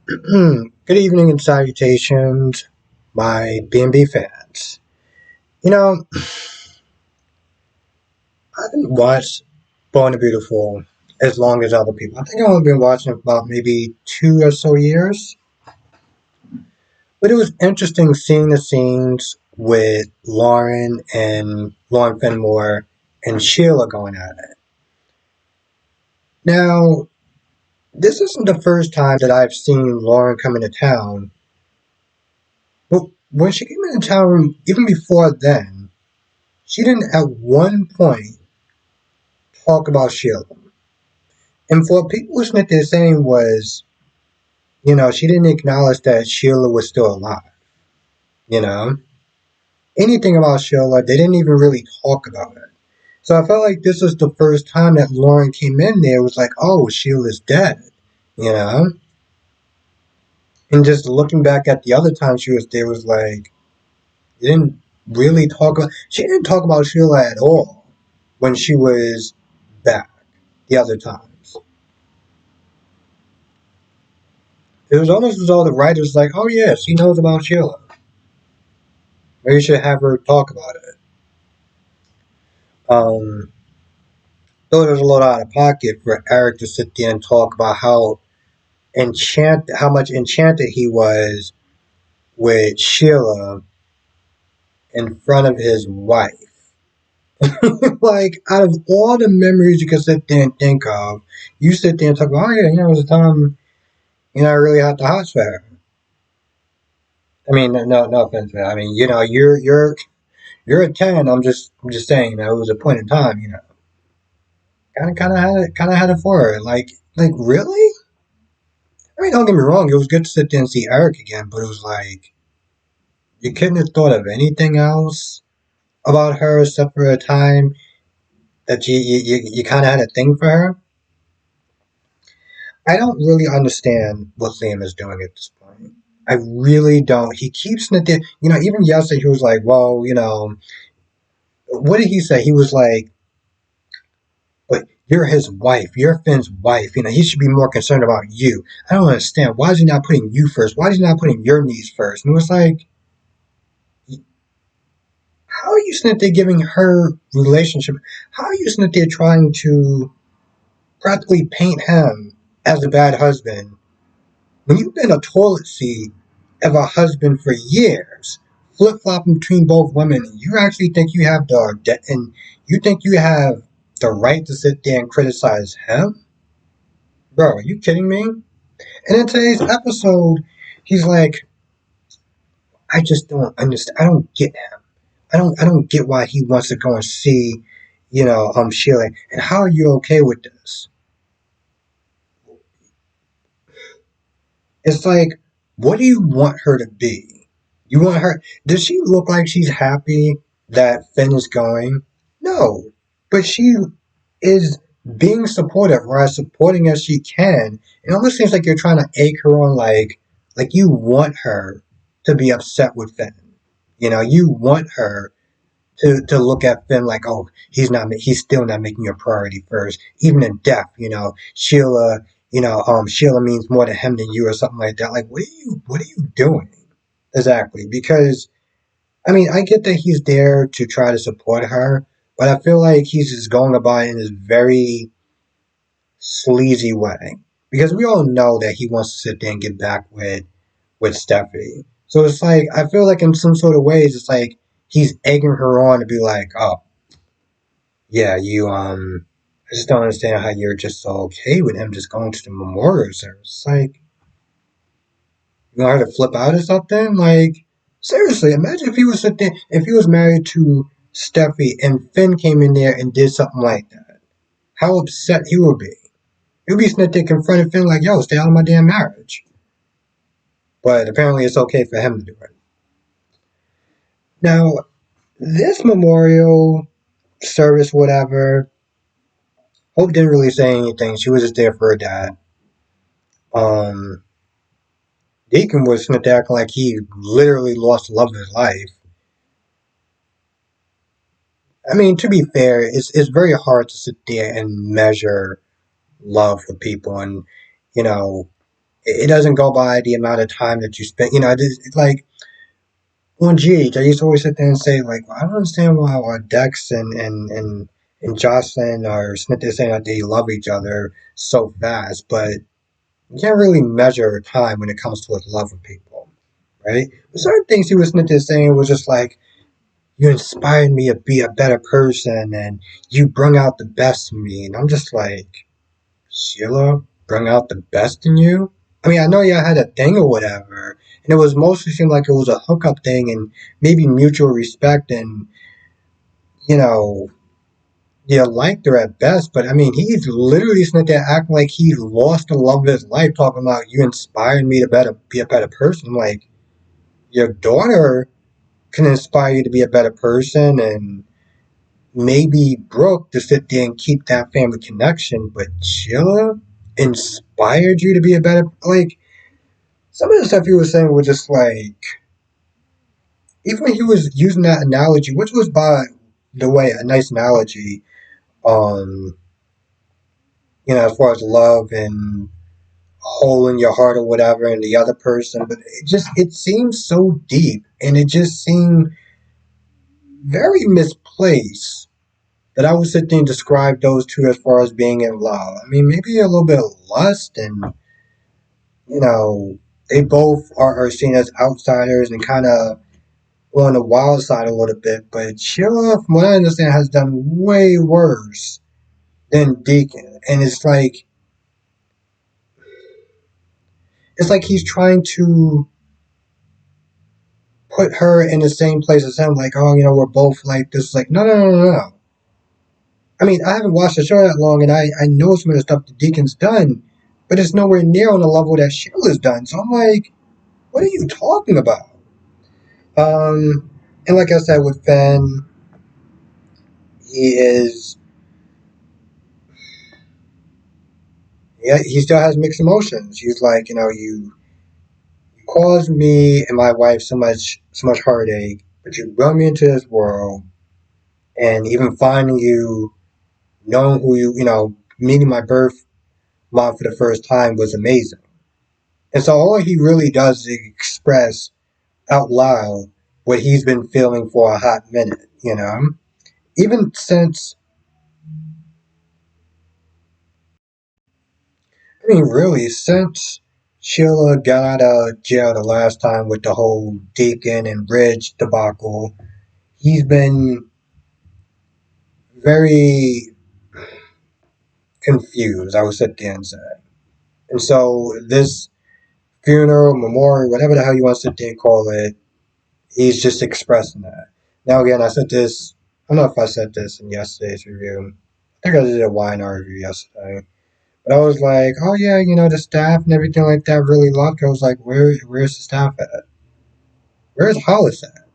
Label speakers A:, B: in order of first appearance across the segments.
A: Good evening and salutations, my B&B fans. You know, I haven't watched Born the Beautiful as long as other people. I think I've only been watching it for about maybe 2 or so years. But it was interesting seeing the scenes with Lauren Fenmore and Sheila going at it. Now, this isn't the first time that I've seen Lauren come into town. But when she came into town, even before then, she didn't at one point talk about Sheila. And for people listening to this saying was, she didn't acknowledge that Sheila was still alive. You know, anything about Sheila, they didn't even really talk about it. So I felt like this was the first time that Lauren came in there. It was like, oh, Sheila's dead. You know, and just looking back at the other time she was there was like, they didn't really talk about. She didn't talk about Sheila at all when she was back the other times. It was almost as though the writers like, oh yes, he knows about Sheila. Maybe you should have her talk about it. Um, though there's a lot out of pocket for Eric to sit there and talk about how much enchanted he was with Sheila in front of his wife. Like, out of all the memories you can sit there and think of, you sit there and talk about, oh yeah, it was a time, I really had the hots for her. I mean, no offense, man. I mean, you're a 10. I'm just saying, it was a point in time, kind of had it for her. Like really? I mean, don't get me wrong. It was good to sit there and see Eric again, but it was like you couldn't have thought of anything else about her except for a time that you kind of had a thing for her. I don't really understand what Liam is doing at this point. I really don't. He keeps it there. Even yesterday he was like, well, what did he say? He was like, but you're his wife. You're Finn's wife. He should be more concerned about you. I don't understand. Why is he not putting you first? Why is he not putting your needs first? And it was like, how are you sitting there giving her relationship? How are you sitting there trying to practically paint him as a bad husband when you've been a toilet seat of a husband for years, flip flopping between both women? You actually think you have the right to sit there and criticize him? Bro, are you kidding me? And in today's episode, he's like, I just don't understand. I don't get him. I don't get why he wants to go and see, Sheila. And how are you okay with this? It's like, what do you want her to be? You want her? Does she look like she's happy that Finn is going? No, but she is being supportive, or as supporting as she can. It almost seems like you're trying to egg her on, like you want her to be upset with Finn. You want her to look at Finn like, oh, he's still not making a priority first, even in death. Sheila means more to him than you, or something like that. Like, what are you doing exactly? Because I mean, I get that he's there to try to support her, but I feel like he's just going about it in this very sleazy way. Because we all know that he wants to sit there and get back with Steffi. So it's like I feel like in some sort of ways it's like he's egging her on to be like, oh, yeah, I just don't understand how you're just so okay with him just going to the memorial service. It's like, you want her to flip out or something? Like, seriously, imagine if he was married to Steffi and Finn came in there and did something like that. How upset he would be. He'd be sitting there confronting Finn like, yo, stay out of my damn marriage. But apparently it's okay for him to do it. Now, this memorial service, whatever, Hope didn't really say anything. She was just there for her dad. Um, Deacon was sitting there acting like he literally lost the love of his life. I mean, to be fair, it's very hard to sit there and measure love for people, and you know, it doesn't go by the amount of time that you spend. It's like on GH, I used to always sit there and say, like, well, I don't understand why Dex and Jocelyn are sitting there saying that they love each other so fast, but you can't really measure time when it comes to love of people, right? But certain things he was sitting there saying was just like, you inspired me to be a better person, and you bring out the best in me, and I'm just like, Sheila bring out the best in you? I mean, I know y'all had a thing or whatever, and it was mostly seemed like it was a hookup thing and maybe mutual respect and, you know, you liked her at best, but I mean, he's literally sitting there acting like he lost the love of his life, talking about you inspired me to be a better person. Like, your daughter can inspire you to be a better person, and maybe Brooke to sit there and keep that family connection, but Sheila inspired you to be a better, like, some of the stuff he was saying was just like, even when he was using that analogy, which was, by the way, a nice analogy, um, as far as love and hole in your heart or whatever, and the other person, but it seemed so deep, and it just seemed very misplaced that I would sit there and describe those two as far as being in love. I mean, maybe a little bit of lust, and you know, they both are seen as outsiders and kind of on the wild side a little bit, but Sheila, from what I understand, has done way worse than Deacon. And it's like he's trying to put her in the same place as him, like, oh, we're both like this. Like, no, no, no, no, no. I mean, I haven't watched the show that long, and I know some of the stuff that Deacon's done, but it's nowhere near on the level that Sheila's done. So I'm like, what are you talking about? And like I said, with Finn, he is, yeah, he still has mixed emotions. He's like, you caused me and my wife so much heartache, but you brought me into this world, and even finding you, knowing who meeting my birth mom for the first time was amazing. And so all he really does is express out loud what he's been feeling for a hot minute. Even since, I mean, really, since Sheila got out of jail the last time with the whole Deacon and Ridge debacle, he's been very confused, I would sit there and say. And so this funeral, memorial, whatever the hell you want to sit there and call it, he's just expressing that. Now again, I don't know if I said this in yesterday's review. I think I did a YNR review yesterday. But I was like, oh yeah, the staff and everything like that really loved her. I was like, where's the staff at? Where's Hollis at?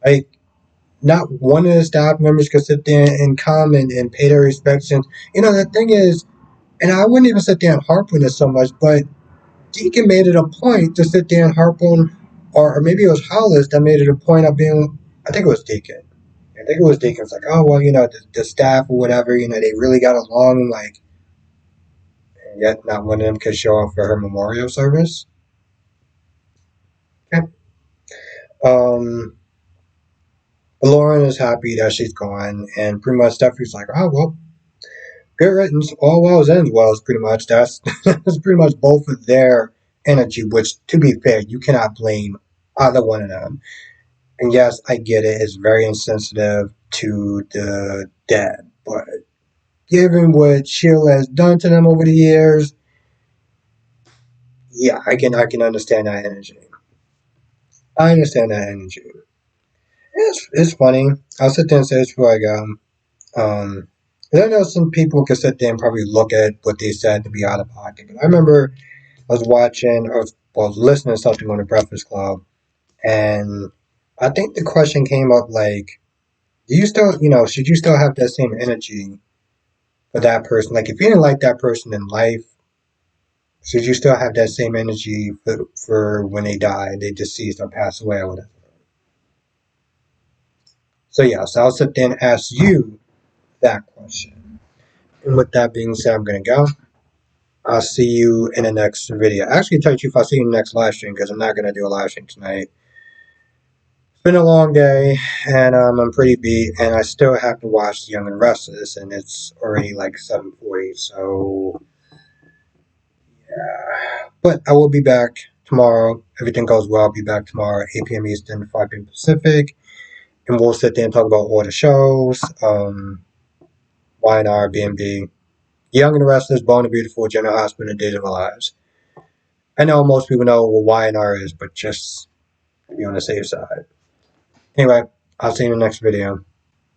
A: Like, not one of the staff members could sit there and come and pay their respects. And, the thing is, and I wouldn't even sit there and harp on this so much, but Deacon made it a point to sit there and harp on, or maybe it was Hollis that made it a point of being, I think it was Deacon. I think it was Deacon. It's like, oh, well, the staff or whatever, they really got along, like, and yet not one of them could show up for her memorial service. Okay. Um, Lauren is happy that she's gone, and pretty much Stephanie's like, oh, well, good riddance, all wells ends wells, pretty much. That's pretty much both of their energy, which, to be fair, you cannot blame either one of them. And yes, I get it, it's very insensitive to the dead, but given what Sheila has done to them over the years, yeah, I can understand that energy. I understand that energy. It's funny. I'll sit there and say this before I go. And I know some people can sit there and probably look at what they said to be out of pocket, but I remember I was watching or was listening to something on the Breakfast Club, and I think the question came up like, do you still, should you still have that same energy for that person? Like, if you didn't like that person in life, should you still have that same energy for when they die, they deceased or pass away or whatever? So yeah, so I'll sit there and ask you that question. And with that being said, I'm gonna go. I'll see you in the next video. Actually, tell you the truth, I'll see you in the next live stream because I'm not going to do a live stream tonight. It's been a long day, and I'm pretty beat, and I still have to watch The Young and Restless, and it's already like 7:40, so yeah. But I will be back tomorrow. Everything goes well, I'll be back tomorrow, 8 p.m. Eastern, 5 p.m. Pacific, and we'll sit there and talk about all the shows, YNR, BNB, Young and Restless, Born and Beautiful, General Hospital, and Days of Our Lives. I know most people know what YNR is, but just to be on the safe side. Anyway, I'll see you in the next video.